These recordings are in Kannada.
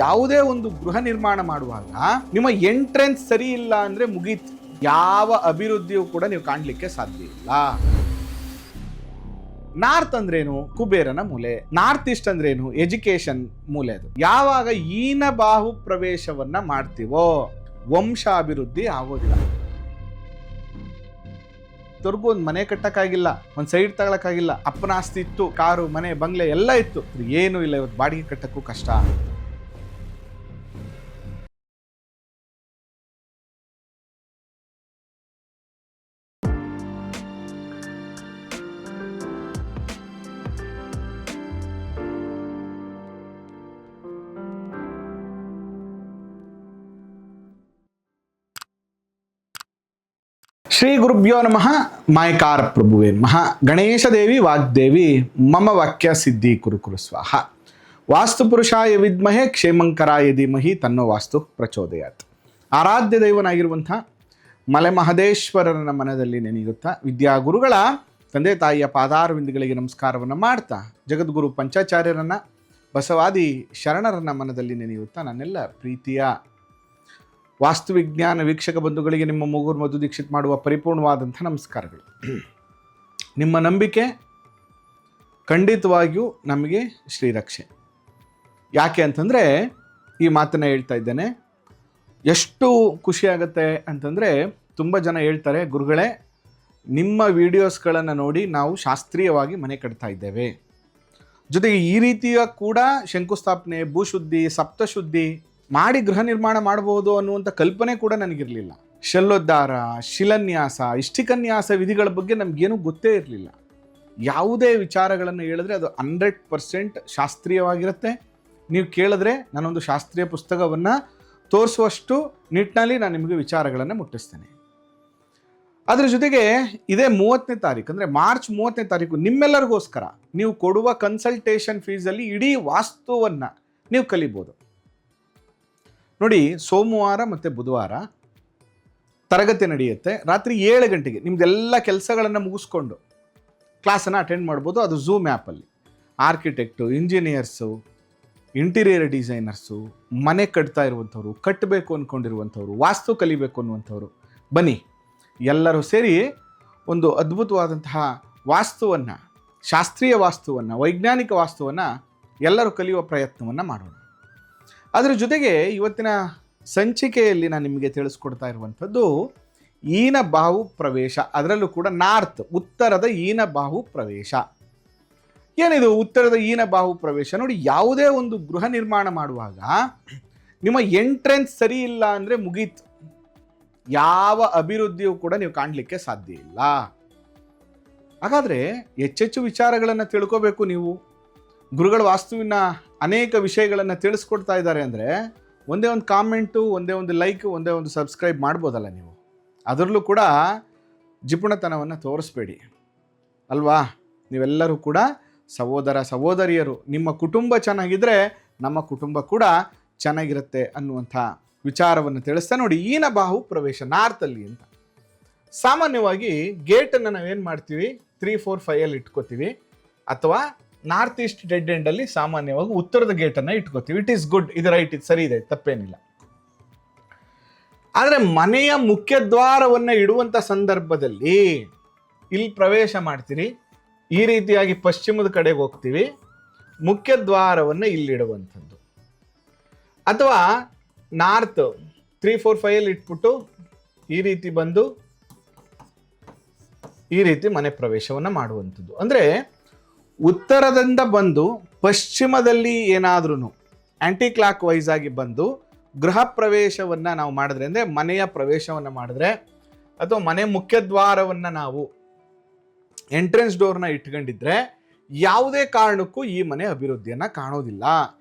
ಯಾವುದೇ ಒಂದು ಗೃಹ ನಿರ್ಮಾಣ ಮಾಡುವಾಗ ನಿಮ್ಮ ಎಂಟ್ರೆನ್ಸ್ ಸರಿ ಇಲ್ಲ ಅಂದ್ರೆ ಮುಗೀತು. ಯಾವ ಅಭಿವೃದ್ಧಿಯೂ ಕೂಡ ನೀವು ಕಾಣಲಿಕ್ಕೆ ಸಾಧ್ಯ ಇಲ್ಲ. ನಾರ್ತ್ ಅಂದ್ರೇನು? ಕುಬೇರನ ಮೂಲೆ. ನಾರ್ತ್ ಈಸ್ಟ್ ಅಂದ್ರೇನು? ಎಜುಕೇಶನ್ ಮೂಲೆ. ಅದು ಯಾವಾಗ ಈನ ಬಾಹು ಪ್ರವೇಶವನ್ನ ಮಾಡ್ತೀವೋ ವಂಶಾಭಿವೃದ್ಧಿ ಆಗೋದಿಲ್ಲ. ತೊರ್ಗು ಒಂದು ಮನೆ ಕಟ್ಟಕ್ಕಾಗಿಲ್ಲ, ಒಂದು ಸೈಡ್ ತಗೊಳಕ್ಕಾಗಿಲ್ಲ. ಅಪ್ಪನ ಆಸ್ತಿ ಇತ್ತು, ಕಾರು ಮನೆ ಬಂಗ್ಲೆ ಎಲ್ಲ ಇತ್ತು, ಏನು ಇಲ್ಲ. ಇವತ್ತು ಬಾಡಿಗೆ ಕಟ್ಟಕ್ಕೂ ಕಷ್ಟ. ಶ್ರೀ ಗುರುಭ್ಯೋ ನಮಃ. ಮಾಯಕಾರ ಪ್ರಭುವೇ ನಮಃ. ಗಣೇಶ ದೇವಿ ವಾಗ್ದೇವಿ ಮಮ ವಾಕ್ಯ ಸಿದ್ಧಿ ಕುರು ಸ್ವಾಹ. ವಾಸ್ತು ಪುರುಷಾಯ ವಿದ್ಮಹೆ ಕ್ಷೇಮಂಕರಾಯ ಧೀಮಹಿ ತನ್ನೋ ವಾಸ್ತು ಪ್ರಚೋದಯಾತ್. ಆರಾಧ್ಯ ದೈವನಾಗಿರುವಂಥ ಮಲೆ ಮಹದೇಶ್ವರನ ಮನದಲ್ಲಿ ನೆನೆಯುತ್ತಾ ವಿದ್ಯಾಗುರುಗಳ ತಂದೆ ತಾಯಿಯ ಪಾದಾರವಿಂದಗಳಿಗೆ ನಮಸ್ಕಾರವನ್ನು ಮಾಡ್ತಾ ಜಗದ್ಗುರು ಪಂಚಾಚಾರ್ಯರನ್ನ ಬಸವಾದಿ ಶರಣರನ್ನ ಮನದಲ್ಲಿ ನೆನೆಯುತ್ತಾ ನನ್ನೆಲ್ಲ ಪ್ರೀತಿಯ ವಾಸ್ತುವಿಜ್ಞಾನ ವೀಕ್ಷಕ ಬಂಧುಗಳಿಗೆ ನಿಮ್ಮ ಮೂಗೂರು ಮಧು ದೀಕ್ಷಿತ್ ಮಾಡುವ ಪರಿಪೂರ್ಣವಾದಂಥ ನಮಸ್ಕಾರಗಳು. ನಿಮ್ಮ ನಂಬಿಕೆ ಖಂಡಿತವಾಗಿಯೂ ನಮಗೆ ಶ್ರೀರಕ್ಷೆ. ಯಾಕೆ ಅಂತಂದರೆ ಈ ಮಾತನ್ನು ಹೇಳ್ತಾ ಇದ್ದೇನೆ. ಎಷ್ಟು ಖುಷಿಯಾಗುತ್ತೆ ಅಂತಂದರೆ ತುಂಬ ಜನ ಹೇಳ್ತಾರೆ, ಗುರುಗಳೇ ನಿಮ್ಮ ವಿಡಿಯೋಸ್ಗಳನ್ನು ನೋಡಿ ನಾವು ಶಾಸ್ತ್ರೀಯವಾಗಿ ಮನೆ ಕಟ್ತಾ ಇದ್ದೇವೆ, ಜೊತೆಗೆ ಈ ರೀತಿಯ ಕೂಡ ಶಂಕುಸ್ಥಾಪನೆ, ಭೂಶುದ್ಧಿ, ಸಪ್ತಶುದ್ಧಿ ಮಾಡಿ ಗೃಹ ನಿರ್ಮಾಣ ಮಾಡಬಹುದು ಅನ್ನುವಂಥ ಕಲ್ಪನೆ ಕೂಡ ನನಗಿರಲಿಲ್ಲ. ಶೆಲ್ಲೋದ್ಧಾರ, ಶಿಲಾನ್ಯಾಸ, ಇಷ್ಟಿಕನ್ಯಾಸ ವಿಧಿಗಳ ಬಗ್ಗೆ ನಮಗೇನು ಗೊತ್ತೇ ಇರಲಿಲ್ಲ. ಯಾವುದೇ ವಿಚಾರಗಳನ್ನು ಹೇಳಿದ್ರೆ ಅದು 100% ಶಾಸ್ತ್ರೀಯವಾಗಿರುತ್ತೆ. ನೀವು ಕೇಳಿದ್ರೆ ನಾನೊಂದು ಶಾಸ್ತ್ರೀಯ ಪುಸ್ತಕವನ್ನು ತೋರಿಸುವಷ್ಟು ನಿಟ್ಟಿನಲ್ಲಿ ನಾನು ನಿಮಗೆ ವಿಚಾರಗಳನ್ನು ಮುಟ್ಟಿಸ್ತೇನೆ. ಅದರ ಜೊತೆಗೆ ಇದೇ 30ನೇ ತಾರೀಕು ಅಂದರೆ ಮಾರ್ಚ್ 30ನೇ ತಾರೀಕು ನಿಮ್ಮೆಲ್ಲರಿಗೋಸ್ಕರ ನೀವು ಕೊಡುವ ಕನ್ಸಲ್ಟೇಷನ್ ಫೀಸಲ್ಲಿ ಇಡೀ ವಾಸ್ತುವನ್ನು ನೀವು ಕಲಿಬೋದು. ನೋಡಿ, ಸೋಮವಾರ ಮತ್ತು ಬುಧವಾರ ತರಗತಿ ನಡೆಯುತ್ತೆ. ರಾತ್ರಿ 7 ಗಂಟೆಗೆ ನಿಮ್ದೆಲ್ಲ ಕೆಲಸಗಳನ್ನು ಮುಗಿಸ್ಕೊಂಡು ಕ್ಲಾಸನ್ನು ಅಟೆಂಡ್ ಮಾಡ್ಬೋದು. ಅದು ಝೂಮ್ ಆ್ಯಪಲ್ಲಿ. ಆರ್ಕಿಟೆಕ್ಟು, ಇಂಜಿನಿಯರ್ಸು, ಇಂಟೀರಿಯರ್ ಡಿಸೈನರ್ಸು, ಮನೆ ಕಟ್ತಾ ಇರುವಂಥವ್ರು, ಕಟ್ಟಬೇಕು ಅಂದ್ಕೊಂಡಿರುವಂಥವ್ರು, ವಾಸ್ತು ಕಲಿಬೇಕು ಅನ್ನುವಂಥವ್ರು ಬನ್ನಿ, ಎಲ್ಲರೂ ಸೇರಿ ಒಂದು ಅದ್ಭುತವಾದಂತಹ ವಾಸ್ತುವನ್ನು, ಶಾಸ್ತ್ರೀಯ ವಾಸ್ತುವನ್ನು, ವೈಜ್ಞಾನಿಕ ವಾಸ್ತುವನ್ನು ಎಲ್ಲರೂ ಕಲಿಯುವ ಪ್ರಯತ್ನವನ್ನು ಮಾಡೋಣ. ಅದರ ಜೊತೆಗೆ ಇವತ್ತಿನ ಸಂಚಿಕೆಯಲ್ಲಿ ನಾನು ನಿಮಗೆ ತಿಳಿಸ್ಕೊಡ್ತಾ ಇರುವಂಥದ್ದು ಈನ ಬಾಹು ಪ್ರವೇಶ. ಅದರಲ್ಲೂ ಕೂಡ ನಾರ್ತ್, ಉತ್ತರದ ಈನ ಬಾಹು ಪ್ರವೇಶ. ಏನಿದು ಉತ್ತರದ ಈನ ಬಾಹು ಪ್ರವೇಶ? ನೋಡಿ, ಯಾವುದೇ ಒಂದು ಗೃಹ ನಿರ್ಮಾಣ ಮಾಡುವಾಗ ನಿಮ್ಮ ಎಂಟ್ರೆನ್ಸ್ ಸರಿ ಇಲ್ಲ ಅಂದರೆ ಮುಗೀತು. ಯಾವ ಅಭಿವೃದ್ಧಿಯೂ ಕೂಡ ನೀವು ಕಾಣಲಿಕ್ಕೆ ಸಾಧ್ಯ ಇಲ್ಲ. ಹಾಗಾದರೆ ಹೆಚ್ಚೆಚ್ಚು ವಿಚಾರಗಳನ್ನು ತಿಳ್ಕೋಬೇಕು. ನೀವು ಗುರುಗಳ ವಾಸ್ತುವಿನ ಅನೇಕ ವಿಷಯಗಳನ್ನು ತಿಳಿಸ್ಕೊಡ್ತಾ ಇದ್ದಾರೆ ಅಂದರೆ ಒಂದೇ ಒಂದು ಕಾಮೆಂಟು, ಒಂದೇ ಒಂದು ಲೈಕ್, ಒಂದೇ ಒಂದು ಸಬ್ಸ್ಕ್ರೈಬ್ ಮಾಡ್ಬೋದಲ್ಲ ನೀವು. ಅದರಲ್ಲೂ ಕೂಡ ಜಿಪುಣತನವನ್ನು ತೋರಿಸ್ಬೇಡಿ ಅಲ್ವಾ. ನೀವೆಲ್ಲರೂ ಕೂಡ ಸಹೋದರ ಸಹೋದರಿಯರು. ನಿಮ್ಮ ಕುಟುಂಬ ಚೆನ್ನಾಗಿದ್ದರೆ ನಮ್ಮ ಕುಟುಂಬ ಕೂಡ ಚೆನ್ನಾಗಿರುತ್ತೆ ಅನ್ನುವಂಥ ವಿಚಾರವನ್ನು ತಿಳಿಸ್ತಾ ನೋಡಿ, ಈನ ಬಾಹು ಪ್ರವೇಶ ನಾರ್ತಲ್ಲಿ ಅಂತ. ಸಾಮಾನ್ಯವಾಗಿ ಗೇಟನ್ನು ನಾವೇನು ಮಾಡ್ತೀವಿ, 3, 4, 5 ಇಟ್ಕೋತೀವಿ, ಅಥವಾ ನಾರ್ತ್ ಈಸ್ಟ್ ಡೆಡ್ ಎಂಡಲ್ಲಿ ಸಾಮಾನ್ಯವಾಗಿ ಉತ್ತರದ ಗೇಟನ್ನು ಇಟ್ಕೋತೀವಿ. ಇಟ್ ಈಸ್ ಗುಡ್, ಇದು ರೈಟ್, ಇದು ಸರಿ ಇದೆ, ತಪ್ಪೇನಿಲ್ಲ. ಆದರೆ ಮನೆಯ ಮುಖ್ಯ ದ್ವಾರವನ್ನು ಇಡುವಂಥ ಸಂದರ್ಭದಲ್ಲಿ ಇಲ್ಲಿ ಪ್ರವೇಶ ಮಾಡ್ತೀರಿ, ಈ ರೀತಿಯಾಗಿ ಪಶ್ಚಿಮದ ಕಡೆಗೆ ಹೋಗ್ತೀವಿ, ಮುಖ್ಯ ದ್ವಾರವನ್ನು ಇಲ್ಲಿಡುವಂಥದ್ದು. ಅಥವಾ ನಾರ್ತ್ 3, 4, 5 ಇಟ್ಬಿಟ್ಟು ಈ ರೀತಿ ಬಂದು ಈ ರೀತಿ ಮನೆ ಪ್ರವೇಶವನ್ನು ಮಾಡುವಂಥದ್ದು. ಅಂದರೆ ಉತ್ತರದಿಂದ ಬಂದು ಪಶ್ಚಿಮದಲ್ಲಿ ಏನಾದ್ರೂ ಆ್ಯಂಟಿ ಕ್ಲಾಕ್ ವೈಸ್ ಆಗಿ ಬಂದು ಗೃಹ ಪ್ರವೇಶವನ್ನು ನಾವು ಮಾಡಿದ್ರೆ, ಅಂದರೆ ಮನೆಯ ಪ್ರವೇಶವನ್ನು ಮಾಡಿದ್ರೆ, ಅಥವಾ ಮನೆ ಮುಖ್ಯದ್ವಾರವನ್ನು ನಾವು ಎಂಟ್ರೆನ್ಸ್ ಡೋರ್ನ ಇಟ್ಕೊಂಡಿದ್ರೆ ಯಾವುದೇ ಕಾರಣಕ್ಕೂ ಈ ಮನೆ ಅಭಿವೃದ್ಧಿಯನ್ನು ಕಾಣೋದಿಲ್ಲ.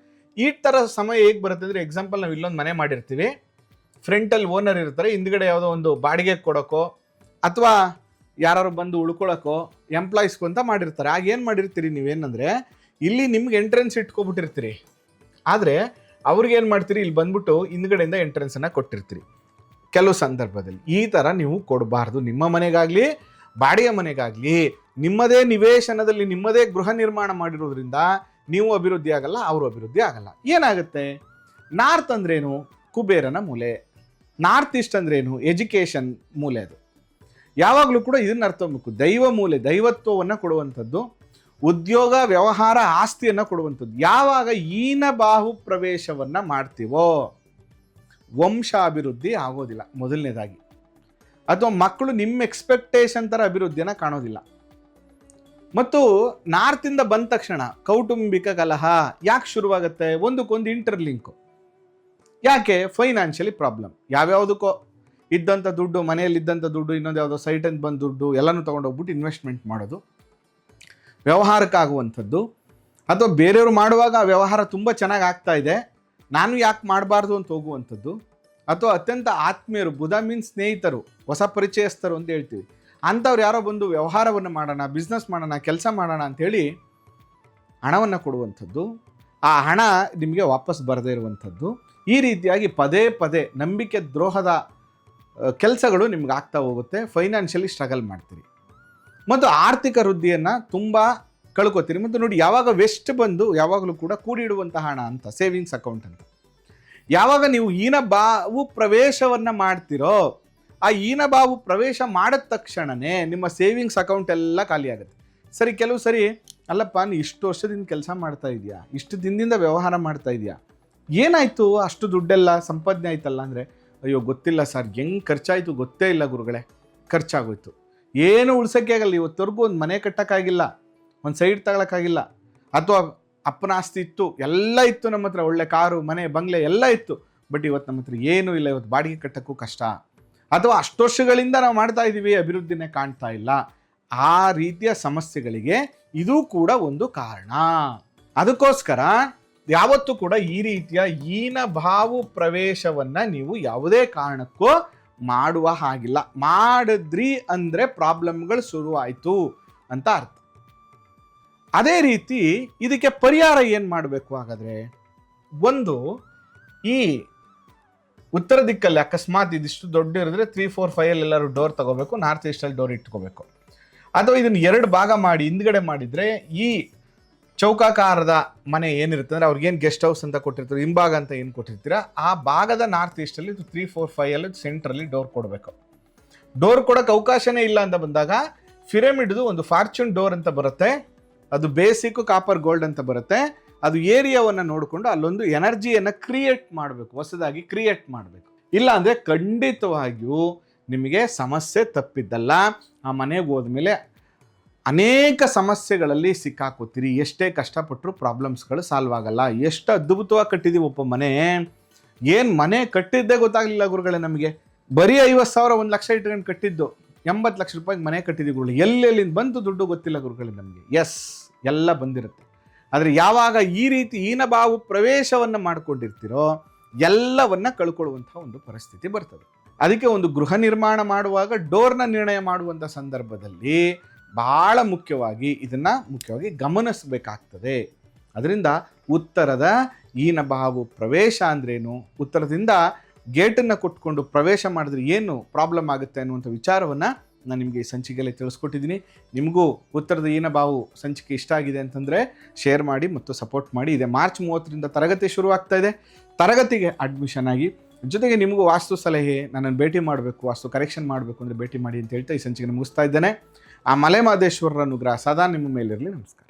ಈ ಥರ ಸಮಯ ಹೇಗೆ ಬರುತ್ತೆ ಅಂದರೆ, ಎಕ್ಸಾಂಪಲ್ ನಾವು ಇಲ್ಲೊಂದು ಮನೆ ಮಾಡಿರ್ತೀವಿ, ಫ್ರಂಟಲ್ಲಿ ಓನರ್ ಇರ್ತಾರೆ, ಹಿಂದ್ಗಡೆ ಯಾವುದೋ ಒಂದು ಬಾಡಿಗೆ ಕೊಡೋಕ್ಕೋ ಅಥವಾ ಯಾರು ಬಂದು ಉಳ್ಕೊಳ್ಳೋಕ್ಕೋ ಎಂಪ್ಲಾಯೀಸ್ಗೂ ಅಂತ ಮಾಡಿರ್ತಾರೆ. ಆಗ ಏನು ಮಾಡಿರ್ತೀರಿ ನೀವೇನಂದರೆ, ಇಲ್ಲಿ ನಿಮ್ಗೆ ಎಂಟ್ರೆನ್ಸ್ ಇಟ್ಕೊಬಿಟ್ಟಿರ್ತೀರಿ, ಆದರೆ ಅವ್ರಿಗೇನು ಮಾಡ್ತೀರಿ, ಇಲ್ಲಿ ಬಂದ್ಬಿಟ್ಟು ಹಿಂದ್ಗಡೆಯಿಂದ ಎಂಟ್ರೆನ್ಸನ್ನು ಕೊಟ್ಟಿರ್ತೀರಿ. ಕೆಲವು ಸಂದರ್ಭದಲ್ಲಿ ಈ ಥರ ನೀವು ಕೊಡಬಾರ್ದು. ನಿಮ್ಮ ಮನೆಗಾಗಲಿ ಬಾಡಿಗೆ ಮನೆಗಾಗಲಿ ನಿಮ್ಮದೇ ನಿವೇಶನದಲ್ಲಿ ನಿಮ್ಮದೇ ಗೃಹ ನಿರ್ಮಾಣ ಮಾಡಿರೋದ್ರಿಂದ ನೀವು ಅಭಿವೃದ್ಧಿ ಆಗಲ್ಲ, ಅವರು ಅಭಿವೃದ್ಧಿ ಆಗಲ್ಲ. ಏನಾಗುತ್ತೆ, ನಾರ್ತ್ ಅಂದ್ರೇನು? ಕುಬೇರನ ಮೂಲೆ. ನಾರ್ತ್ ಈಸ್ಟ್ ಅಂದ್ರೇನು? ಎಜುಕೇಷನ್ ಮೂಲೆ. ಅದು ಯಾವಾಗಲೂ ಕೂಡ ಇದನ್ನ ಅರ್ಥ ಮಾಡಬೇಕು. ದೈವ ಮೂಲೆ, ದೈವತ್ವವನ್ನು ಕೊಡುವಂಥದ್ದು, ಉದ್ಯೋಗ, ವ್ಯವಹಾರ, ಆಸ್ತಿಯನ್ನು ಕೊಡುವಂಥದ್ದು. ಯಾವಾಗ ಈನ ಬಾಹು ಪ್ರವೇಶವನ್ನು ಮಾಡ್ತೀವೋ ವಂಶಾಭಿವೃದ್ಧಿ ಆಗೋದಿಲ್ಲ ಮೊದಲನೇದಾಗಿ, ಅಥವಾ ಮಕ್ಕಳು ನಿಮ್ಮ ಎಕ್ಸ್ಪೆಕ್ಟೇಷನ್ ಥರ ಅಭಿವೃದ್ಧಿಯನ್ನು ಕಾಣೋದಿಲ್ಲ. ಮತ್ತು ನಾರ್ತಿಂದ ಬಂದ ತಕ್ಷಣ ಕೌಟುಂಬಿಕ ಕಲಹ ಯಾಕೆ ಶುರುವಾಗುತ್ತೆ? ಒಂದಕ್ಕೊಂದು ಇಂಟರ್ಲಿಂಕು. ಯಾಕೆ? Financially problem. ಯಾವ್ಯಾವುದಕ್ಕೋ ಇದ್ದಂಥ ದುಡ್ಡು, ಮನೆಯಲ್ಲಿದ್ದಂಥ ದುಡ್ಡು, ಇನ್ನೊಂದು ಯಾವುದೋ ಸೈಟಿಂದ ಬಂದ ದುಡ್ಡು ಎಲ್ಲನೂ ತೊಗೊಂಡೋಗ್ಬಿಟ್ಟು ಇನ್ವೆಸ್ಟ್ಮೆಂಟ್ ಮಾಡೋದು, ವ್ಯವಹಾರಕ್ಕಾಗುವಂಥದ್ದು. ಅಥವಾ ಬೇರೆಯವರು ಮಾಡುವಾಗ ಆ ವ್ಯವಹಾರ ತುಂಬ ಚೆನ್ನಾಗಿ ಆಗ್ತಾ ಇದೆ, ನಾನು ಯಾಕೆ ಮಾಡಬಾರ್ದು ಅಂತ ಹೋಗುವಂಥದ್ದು. ಅಥವಾ ಅತ್ಯಂತ ಆತ್ಮೀಯರು, ಬುಧ ಮೀನ್ಸ್ ಸ್ನೇಹಿತರು, ಹೊಸ ಪರಿಚಯಸ್ಥರು ಅಂತ ಹೇಳ್ತೀವಿ, ಅಂಥವ್ರು ಯಾರೋ ಬಂದು ವ್ಯವಹಾರವನ್ನು ಮಾಡೋಣ, ಬಿಸ್ನೆಸ್ ಮಾಡೋಣ, ಕೆಲಸ ಮಾಡೋಣ ಅಂಥೇಳಿ ಹಣವನ್ನು ಕೊಡುವಂಥದ್ದು. ಆ ಹಣ ನಿಮಗೆ ವಾಪಸ್ ಬರದೇ ಇರುವಂಥದ್ದು. ಈ ರೀತಿಯಾಗಿ ಪದೇ ಪದೇ ನಂಬಿಕೆ ದ್ರೋಹದ ಕೆಲಸಗಳು ನಿಮ್ಗೆ ಆಗ್ತಾ ಹೋಗುತ್ತೆ. ಫೈನಾನ್ಷಿಯಲಿ ಸ್ಟ್ರಗಲ್ ಮಾಡ್ತೀರಿ ಮತ್ತು ಆರ್ಥಿಕ ವೃದ್ಧಿಯನ್ನು ತುಂಬ ಕಳ್ಕೊತೀರಿ. ಮತ್ತು ನೋಡಿ, ಯಾವಾಗ ವೆಸ್ಟ್ ಬಂದು ಯಾವಾಗಲೂ ಕೂಡ ಕೂಡಿಡುವಂಥ ಹಣ ಅಂತ, ಸೇವಿಂಗ್ಸ್ ಅಕೌಂಟ್ ಅಂತ. ಯಾವಾಗ ನೀವು ಈನ ಬಾವು ಪ್ರವೇಶವನ್ನು ಮಾಡ್ತಿರೋ, ಆ ಈನ ಬಾವು ಪ್ರವೇಶ ಮಾಡಿದ ತಕ್ಷಣವೇ ನಿಮ್ಮ ಸೇವಿಂಗ್ಸ್ ಅಕೌಂಟ್ ಎಲ್ಲ ಖಾಲಿ ಆಗುತ್ತೆ. ಸರಿ, ಕೆಲವು ಸರಿ ಅಲ್ಲಪ್ಪ, ನೀ ಇಷ್ಟು ವರ್ಷದಿಂದ ಕೆಲಸ ಮಾಡ್ತಾ ಇದೆಯಾ, ಇಷ್ಟು ದಿನದಿಂದ ವ್ಯವಹಾರ ಮಾಡ್ತಾ ಇದೆಯಾ, ಏನಾಯಿತು ಅಷ್ಟು ದುಡ್ಡೆಲ್ಲ ಸಂಪಾದನೆ ಆಯ್ತಲ್ಲ ಅಂದರೆ, ಅಯ್ಯೋ ಗೊತ್ತಿಲ್ಲ ಸರ್, ಹೆಂಗೆ ಖರ್ಚಾಯಿತು ಗೊತ್ತೇ ಇಲ್ಲ ಗುರುಗಳೇ, ಖರ್ಚಾಗೋಯ್ತು, ಏನು ಉಳ್ಸೋಕ್ಕೆ ಆಗಲ್ಲ, ಇವತ್ತವರೆಗೂ ಒಂದು ಮನೆ ಕಟ್ಟೋಕ್ಕಾಗಿಲ್ಲ, ಒಂದು ಸೈಡ್ ತಗೊಳಕ್ಕಾಗಿಲ್ಲ. ಅಥವಾ ಅಪ್ಪನ ಆಸ್ತಿ ಇತ್ತು, ಎಲ್ಲ ಇತ್ತು ನಮ್ಮ ಹತ್ರ, ಒಳ್ಳೆ ಕಾರು, ಮನೆ, ಬಂಗ್ಲೆ ಎಲ್ಲ ಇತ್ತು, ಬಟ್ ಇವತ್ತು ನಮ್ಮ ಹತ್ರ ಏನೂ ಇಲ್ಲ, ಇವತ್ತು ಬಾಡಿಗೆ ಕಟ್ಟೋಕ್ಕೂ ಕಷ್ಟ. ಅಥವಾ ಅಷ್ಟು ವರ್ಷಗಳಿಂದ ನಾವು ಮಾಡ್ತಾ ಇದ್ದೀವಿ, ಅಭಿವೃದ್ಧಿನೇ ಕಾಣ್ತಾ ಇಲ್ಲ. ಆ ರೀತಿಯ ಸಮಸ್ಯೆಗಳಿಗೆ ಇದು ಕೂಡ ಒಂದು ಕಾರಣ. ಅದಕ್ಕೋಸ್ಕರ ಯಾವತ್ತೂ ಕೂಡ ಈ ರೀತಿಯ ಈನ ಭಾವು ಪ್ರವೇಶವನ್ನು ನೀವು ಯಾವುದೇ ಕಾರಣಕ್ಕೂ ಮಾಡುವ ಹಾಗಿಲ್ಲ. ಮಾಡಿದ್ರಿ ಅಂದರೆ ಪ್ರಾಬ್ಲಮ್ಗಳು ಶುರುವಾಯಿತು ಅಂತ ಅರ್ಥ. ಅದೇ ರೀತಿ ಇದಕ್ಕೆ ಪರಿಹಾರ ಏನು ಮಾಡಬೇಕು ಹಾಗಾದರೆ? ಒಂದು, ಈ ಉತ್ತರ ದಿಕ್ಕಲ್ಲಿ ಅಕಸ್ಮಾತ್ ಇದಿಷ್ಟು ದೊಡ್ಡ ಇರಿದ್ರೆ 3, 4, 5 ಎಲ್ಲರೂ ಡೋರ್ ತಗೋಬೇಕು, ನಾರ್ತ್ ಈಸ್ಟಲ್ಲಿ ಡೋರ್ ಇಟ್ಕೋಬೇಕು. ಅಥವಾ ಇದನ್ನು 2 ಭಾಗ ಮಾಡಿ ಹಿಂದ್ಗಡೆ ಮಾಡಿದರೆ, ಈ ಚೌಕಾಕಾರದ ಮನೆ ಏನಿರುತ್ತೆ ಅಂದರೆ ಅವ್ರಿಗೇನು ಗೆಸ್ಟ್ ಹೌಸ್ ಅಂತ ಕೊಟ್ಟಿರ್ತಾರೆ, ಹಿಂಭಾಗ ಅಂತ ಏನು ಕೊಟ್ಟಿರ್ತೀರ, ಆ ಭಾಗದ ನಾರ್ತ್ ಈಸ್ಟಲ್ಲಿ 3, 4, 5 ಅಲ್ಲಿ ಸೆಂಟ್ರಲ್ಲಿ ಡೋರ್ ಕೊಡಬೇಕು. ಡೋರ್ ಕೊಡೋಕೆ ಅವಕಾಶನೇ ಇಲ್ಲ ಅಂತ ಬಂದಾಗ ಪಿರಮಿಡ್ದು ಒಂದು ಫಾರ್ಚೂನ್ ಡೋರ್ ಅಂತ ಬರುತ್ತೆ, ಅದು ಬೇಸಿಕ್ ಕಾಪರ್ ಗೋಲ್ಡ್ ಅಂತ ಬರುತ್ತೆ. ಅದು ಏರಿಯಾವನ್ನು ನೋಡಿಕೊಂಡು ಅಲ್ಲೊಂದು ಎನರ್ಜಿಯನ್ನು ಕ್ರಿಯೇಟ್ ಮಾಡಬೇಕು, ಹೊಸದಾಗಿ ಕ್ರಿಯೇಟ್ ಮಾಡಬೇಕು. ಇಲ್ಲ ಅಂದರೆ ಖಂಡಿತವಾಗಿಯೂ ನಿಮಗೆ ಸಮಸ್ಯೆ ತಪ್ಪಿದ್ದಲ್ಲ. ಆ ಮನೆಗೆ ಹೋದ್ಮೇಲೆ ಅನೇಕ ಸಮಸ್ಯೆಗಳಲ್ಲಿ ಸಿಕ್ಕಾಕೋತೀರಿ. ಎಷ್ಟೇ ಕಷ್ಟಪಟ್ಟರು ಪ್ರಾಬ್ಲಮ್ಸ್ಗಳು ಸಾಲ್ವ್ ಆಗಲ್ಲ. ಎಷ್ಟು ಅದ್ಭುತವಾಗಿ ಕಟ್ಟಿದ್ದೀವಿ ಒಬ್ಬ ಮನೆ, ಏನು ಮನೆ ಕಟ್ಟಿದ್ದೇ ಗೊತ್ತಾಗಲಿಲ್ಲ ಗುರುಗಳೇ ನಮಗೆ. ಬರೀ 50,000 1 ಲಕ್ಷ ಇಟ್ಕೊಂಡು ಕಟ್ಟಿದ್ದು, 80 ಲಕ್ಷ ರೂಪಾಯಿಗೆ ಮನೆ ಕಟ್ಟಿದ್ದೀವಿ ಗುರುಗಳು. ಎಲ್ಲೆಲ್ಲಿಂದ ಬಂತು ದುಡ್ಡು ಗೊತ್ತಿಲ್ಲ ಗುರುಗಳೇ ನಮಗೆ. ಎಸ್, ಎಲ್ಲ ಬಂದಿರುತ್ತೆ. ಆದರೆ ಯಾವಾಗ ಈ ರೀತಿ ಈನಭಾವು ಪ್ರವೇಶವನ್ನು ಮಾಡ್ಕೊಂಡಿರ್ತೀರೋ ಎಲ್ಲವನ್ನ ಕಳ್ಕೊಳ್ಳುವಂಥ ಒಂದು ಪರಿಸ್ಥಿತಿ ಬರ್ತದೆ. ಅದಕ್ಕೆ ಒಂದು ಗೃಹ ನಿರ್ಮಾಣ ಮಾಡುವಾಗ ಡೋರ್ನ ನಿರ್ಣಯ ಮಾಡುವಂಥ ಸಂದರ್ಭದಲ್ಲಿ ಬಹಳ ಮುಖ್ಯವಾಗಿ ಮುಖ್ಯವಾಗಿ ಗಮನಿಸಬೇಕಾಗ್ತದೆ. ಅದರಿಂದ ಉತ್ತರದ ಈನಭಾವು ಪ್ರವೇಶ ಅಂದ್ರೇನು, ಉತ್ತರದಿಂದ ಗೇಟನ್ನು ಕೊಟ್ಕೊಂಡು ಪ್ರವೇಶ ಮಾಡಿದ್ರೆ ಏನು ಪ್ರಾಬ್ಲಮ್ ಆಗುತ್ತೆ ಅನ್ನುವಂಥ ವಿಚಾರವನ್ನು ನಾನು ನಿಮಗೆ ಈ ಸಂಚಿಕೆಯಲ್ಲಿ ತಿಳಿಸ್ಕೊಟ್ಟಿದ್ದೀನಿ. ನಿಮಗೂ ಉತ್ತರದ ಈನಭಾವು ಸಂಚಿಕೆ ಇಷ್ಟ ಆಗಿದೆ ಅಂತಂದರೆ ಶೇರ್ ಮಾಡಿ ಮತ್ತು ಸಪೋರ್ಟ್ ಮಾಡಿ. ಇದೆ ಮಾರ್ಚ್ 30ರಿಂದ ತರಗತಿ ಶುರುವಾಗ್ತಾ ಇದೆ. ತರಗತಿಗೆ ಅಡ್ಮಿಷನ್ ಆಗಿ, ಜೊತೆಗೆ ನಿಮಗೂ ವಾಸ್ತು ಸಲಹೆ, ನನ್ನನ್ನು ಭೇಟಿ ಮಾಡಬೇಕು, ವಾಸ್ತು ಕರೆಕ್ಷನ್ ಮಾಡಬೇಕು ಅಂದರೆ ಭೇಟಿ ಮಾಡಿ ಅಂತ ಹೇಳ್ತಾ ಈ ಸಂಚಿಕೆ ಮುಗಿಸ್ತಾ ಇದ್ದೇನೆ. ಆ ಮಲೆ ಮಹದೇಶ್ವರರ ಅನುಗ್ರಹ ಸದಾ ನಿಮ್ಮ ಮೇಲಿರಲಿ. ನಮಸ್ಕಾರ.